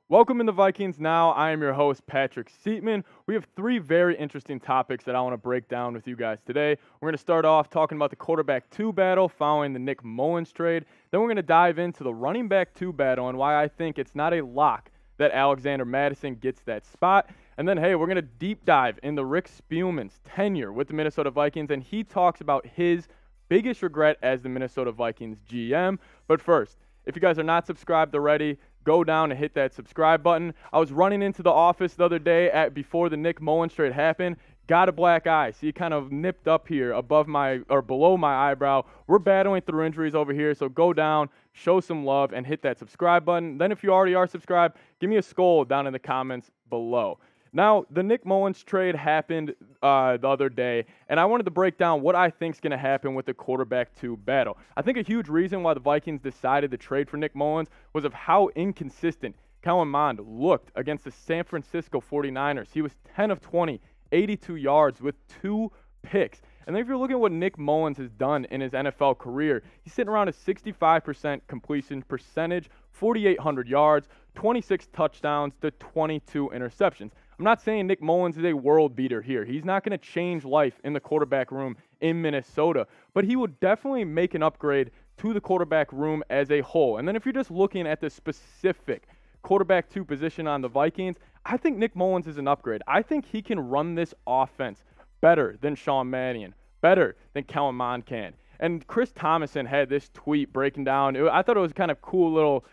Welcome in the Vikings Now. I am your host, Patrick Siepman. We have three very interesting topics that I want to break down with you guys today. We're going to start off talking about the quarterback 2 battle following the Nick Mullens trade. Then we're going to dive into the running back 2 battle and why I think it's not a lock that Alexander Mattison gets that spot. And then, hey, we're going to deep dive into Rick Spielman's tenure with the Minnesota Vikings, and he talks about his biggest regret as the Minnesota Vikings GM. But first, if you guys are not subscribed already, go down and hit that subscribe button. I was running into the office the other day before the Nick Mullens trade happened. Got a black eye. See, kind of nipped up here below my eyebrow. We're battling through injuries over here, so go down, show some love, and hit that subscribe button. Then if you already are subscribed, give me a skull down in the comments below. Now, the Nick Mullens trade happened the other day, and I wanted to break down what I think is going to happen with the quarterback 2 battle. I think a huge reason why the Vikings decided to trade for Nick Mullens was of how inconsistent Kene Nwangwu looked against the San Francisco 49ers. He was 10 of 20, 82 yards with 2 picks. And then if you're looking at what Nick Mullens has done in his NFL career, he's sitting around a 65% completion percentage, 4,800 yards, 26 touchdowns to 22 interceptions. I'm not saying Nick Mullens is a world beater here. He's not going to change life in the quarterback room in Minnesota, but he will definitely make an upgrade to the quarterback room as a whole. And then if you're just looking at the specific quarterback 2 position on the Vikings, I think Nick Mullens is an upgrade. I think he can run this offense better than Sean Mannion, better than Kene Nwangwu can. And Chris Thomason had this tweet breaking down. I thought it was kind of cool little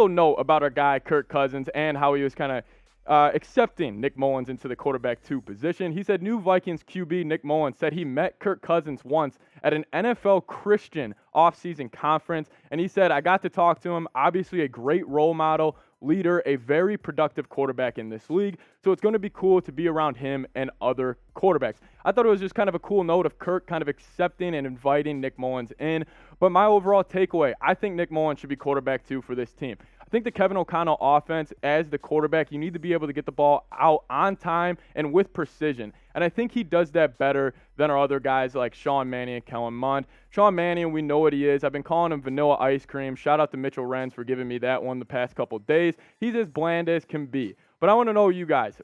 note about our guy Kirk Cousins and how he was kind of accepting Nick Mullens into the quarterback 2 position. He said new Vikings QB Nick Mullens said he met Kirk Cousins once at an NFL Christian offseason conference, and he said, I got to talk to him, obviously a great role model, leader, a very productive quarterback in this league, so it's going to be cool to be around him and other quarterbacks. I thought it was just kind of a cool note of Kirk kind of accepting and inviting Nick Mullens in, but my overall takeaway, I think Nick Mullens should be quarterback 2 for this team. I think the Kevin O'Connell offense, as the quarterback, you need to be able to get the ball out on time and with precision. And I think he does that better than our other guys like Sean Mannion and Kellen Mond. Sean Mannion, we know what he is. I've been calling him vanilla ice cream. Shout out to Mitchell Renz for giving me that one the past couple days. He's as bland as can be. But I want to know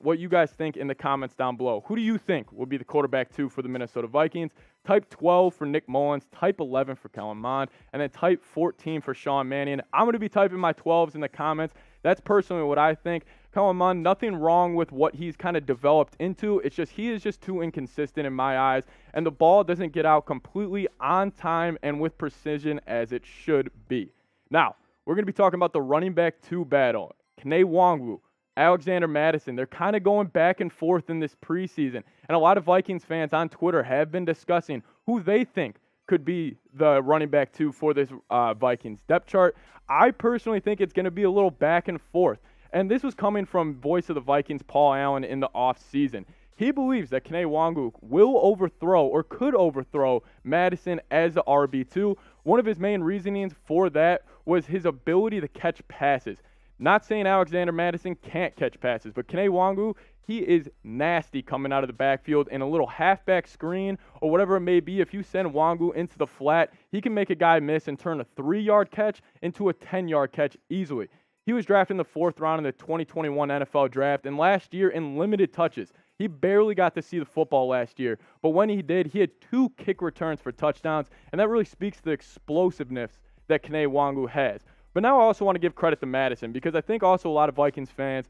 what you guys think in the comments down below. Who do you think will be the quarterback 2 for the Minnesota Vikings? Type 12 for Nick Mullens, type 11 for Kellen Mond, and then type 14 for Sean Mannion. I'm going to be typing my 12s in the comments. That's personally what I think. Kellen Mond, nothing wrong with what he's kind of developed into. It's just he is just too inconsistent in my eyes, and the ball doesn't get out completely on time and with precision as it should be. Now, we're going to be talking about the running back 2 battle. Kene Nwangwu, Alexander Mattison, they're kind of going back and forth in this preseason. And a lot of Vikings fans on Twitter have been discussing who they think could be the running back 2 for this Vikings depth chart. I personally think it's going to be a little back and forth. And this was coming from voice of the Vikings, Paul Allen, in the offseason. He believes that Kene Nwangwu will overthrow or could overthrow Mattison as the RB2. One of his main reasonings for that was his ability to catch passes. Not saying Alexander Mattison can't catch passes, but Kene Nwangwu, he is nasty coming out of the backfield in a little halfback screen or whatever it may be. If you send Wangu into the flat, he can make a guy miss and turn a 3-yard catch into a 10-yard catch easily. He was drafted in the 4th round in the 2021 NFL Draft, and last year in limited touches. He barely got to see the football last year, but when he did, he had 2 kick returns for touchdowns, and that really speaks to the explosiveness that Kene Nwangwu has. But now I also want to give credit to Mattison because I think also a lot of Vikings fans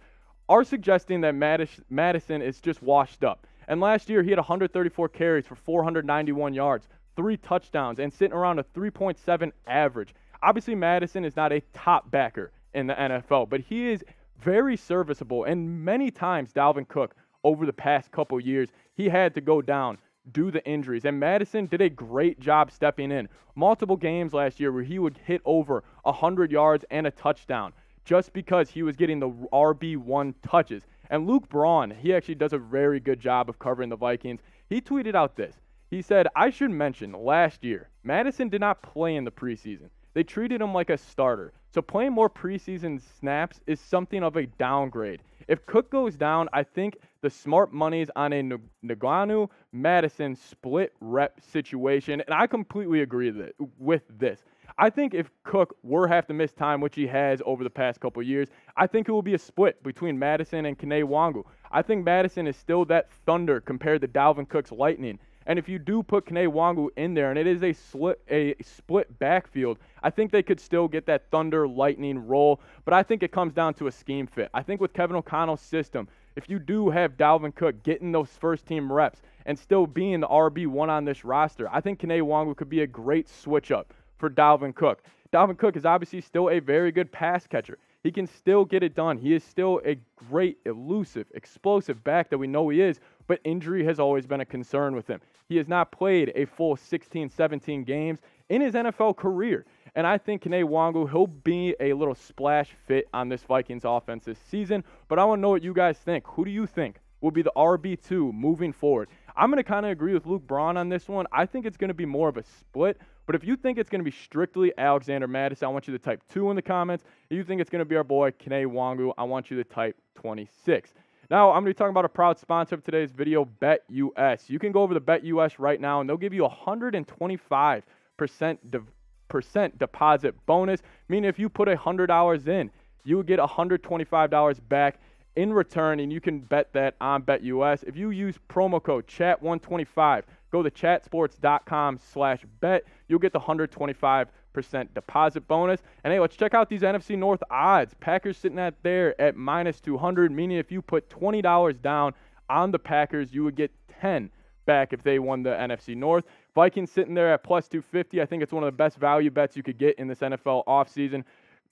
are suggesting that Mattison is just washed up. And last year he had 134 carries for 491 yards, 3 touchdowns, and sitting around a 3.7 average. Obviously Mattison is not a top backer in the NFL, but he is very serviceable. And many times Dalvin Cook over the past couple years, he had to go down due to injuries. And Mattison did a great job stepping in. Multiple games last year where he would hit over 100 yards and a touchdown just because he was getting the RB1 touches. And Luke Braun, he actually does a very good job of covering the Vikings. He tweeted out this. He said, I should mention last year, Mattison did not play in the preseason. They treated him like a starter. So playing more preseason snaps is something of a downgrade. If Cook goes down, I think the smart money is on a Naganu Mattison split rep situation, and I completely agree with this. I think if Cook were have to miss time, which he has over the past couple of years, I think it will be a split between Mattison and Kene Nwangwu. I think Mattison is still that thunder compared to Dalvin Cook's lightning. And if you do put Kene Nwangwu in there and it is a split backfield, I think they could still get that thunder lightning role. But I think it comes down to a scheme fit. I think with Kevin O'Connell's system, if you do have Dalvin Cook getting those first-team reps and still being the RB1 on this roster, I think Kene Nwangwu could be a great switch-up for Dalvin Cook. Dalvin Cook is obviously still a very good pass catcher. He can still get it done. He is still a great, elusive, explosive back that we know he is, but injury has always been a concern with him. He has not played a full 16, 17 games in his NFL career. And I think Kene Nwangwu, he'll be a little splash fit on this Vikings offense this season. But I want to know what you guys think. Who do you think will be the RB2 moving forward? I'm going to kind of agree with Luke Braun on this one. I think it's going to be more of a split. But if you think it's going to be strictly Alexander Mattison, I want you to type 2 in the comments. If you think it's going to be our boy Kene Nwangwu, I want you to type 26. Now, I'm going to be talking about a proud sponsor of today's video, BetUS. You can go over to BetUS right now, and they'll give you a 125% deposit bonus, meaning if you put $100 in, you would get $125 back in return, and you can bet that on BetUS. If you use promo code CHAT125, go to chatsports.com/bet, you'll get the 125% deposit bonus. And hey, let's check out these NFC North odds. Packers sitting at there at -200, meaning if you put $20 down on the Packers, you would get 10 back if they won the NFC North. Vikings sitting there at +250. I think it's one of the best value bets you could get in this NFL offseason.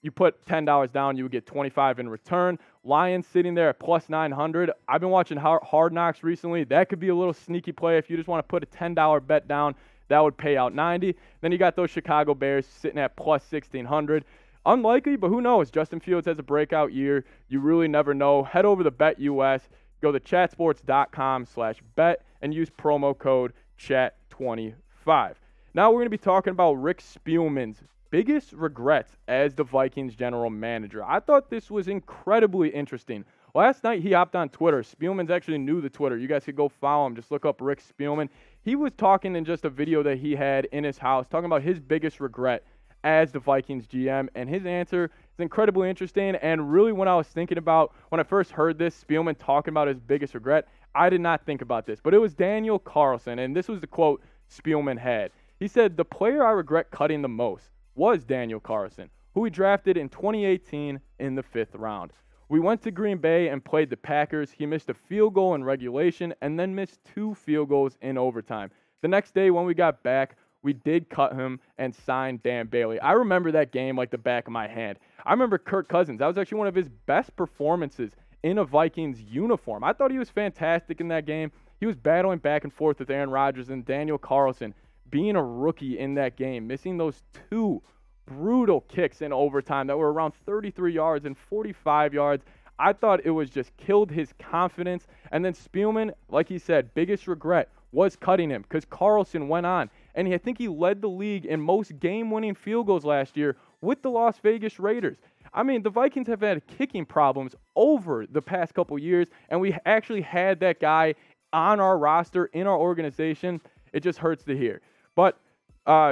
You put $10 down, you would get 25 in return. Lions sitting there at +900. I've been watching Hard Knocks recently. That could be a little sneaky play if you just want to put a $10 bet down. That would pay out 90. Then you got those Chicago Bears sitting at +1600. Unlikely, but who knows? Justin Fields has a breakout year. You really never know. Head over to BetUS. Go to chatsports.com/bet and use promo code CHAT25. Now we're going to be talking about Rick Spielman's biggest regrets as the Vikings general manager. I thought this was incredibly interesting. Last night he hopped on Twitter. Spielman's actually new to Twitter. You guys could go follow him. Just look up Rick Spielman. He was talking in just a video that he had in his house, talking about his biggest regret as the Vikings GM, and his answer is incredibly interesting. And really, when I was thinking about, when I first heard this, Spielman talking about his biggest regret, I did not think about this, but it was Daniel Carlson, and this was the quote Spielman had. He said, "The player I regret cutting the most was Daniel Carlson, who he drafted in 2018 in the 5th round. We went to Green Bay and played the Packers. He missed a field goal in regulation and then missed 2 field goals in overtime. The next day when we got back, we did cut him and signed Dan Bailey." I remember that game like the back of my hand. I remember Kirk Cousins. That was actually one of his best performances in a Vikings uniform. I thought he was fantastic in that game. He was battling back and forth with Aaron Rodgers, and Daniel Carlson being a rookie in that game, missing those 2 brutal kicks in overtime that were around 33 yards and 45 yards. I thought it was just killed his confidence. And then Spielman, like he said, biggest regret was cutting him because Carlson went on, and I think he led the league in most game-winning field goals last year with the Las Vegas Raiders. I mean, the Vikings have had kicking problems over the past couple years, and we actually had that guy on our roster, in our organization. It just hurts to hear. But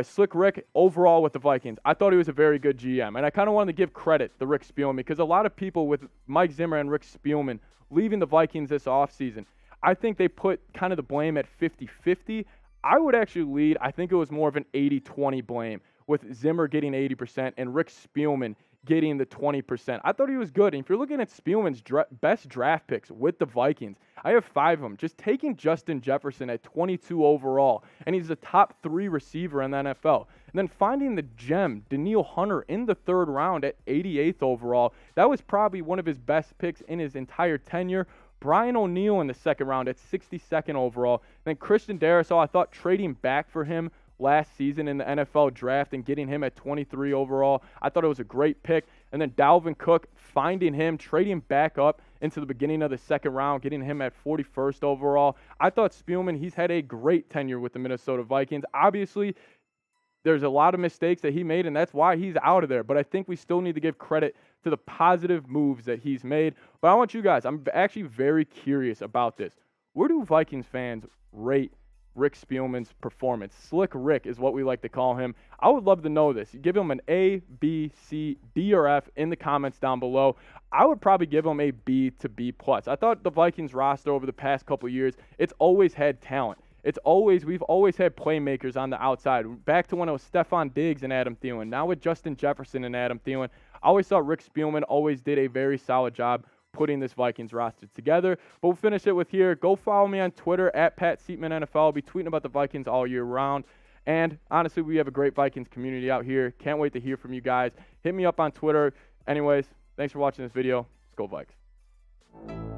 Slick Rick, overall with the Vikings, I thought he was a very good GM. And I kind of wanted to give credit to Rick Spielman because a lot of people with Mike Zimmer and Rick Spielman leaving the Vikings this offseason, I think they put kind of the blame at 50-50. I would actually lead, I think it was more of an 80-20 blame, with Zimmer getting 80% and Rick Spielman getting the 20%. I thought he was good. And if you're looking at Spielman's best draft picks with the Vikings, I have 5 of them. Just taking Justin Jefferson at 22 overall, and he's the top 3 receiver in the NFL. And then finding the gem, Danielle Hunter, in the 3rd round at 88th overall. That was probably one of his best picks in his entire tenure. Brian O'Neill in the 2nd round at 62nd overall. And then Christian Darrisaw, I thought trading back for him last season in the NFL draft and getting him at 23 overall, I thought it was a great pick. And then Dalvin Cook, finding him, trading back up into the beginning of the 2nd round, getting him at 41st overall. I thought Spielman, he's had a great tenure with the Minnesota Vikings. Obviously, there's a lot of mistakes that he made, and that's why he's out of there. But I think we still need to give credit to the positive moves that he's made. But I want you guys, I'm actually very curious about this. Where do Vikings fans rate Rick Spielman's performance. Slick Rick is what we like to call him. I would love to know this. You give him an A, B, C, D, or F in the comments down below. I would probably give him a B to B+. I thought the Vikings roster over the past couple of years, it's always had talent. We've always had playmakers on the outside. Back to when it was Stephon Diggs and Adam Thielen. Now with Justin Jefferson and Adam Thielen. I always thought Rick Spielman always did a very solid job putting this Vikings roster together. But we'll finish it with here. Go follow me on Twitter at Pat Siepman NFL. I'll be tweeting about the Vikings all year round. And honestly, we have a great Vikings community out here. Can't wait to hear from you guys. Hit me up on Twitter. Anyways, thanks for watching this video. Let's go Vikes.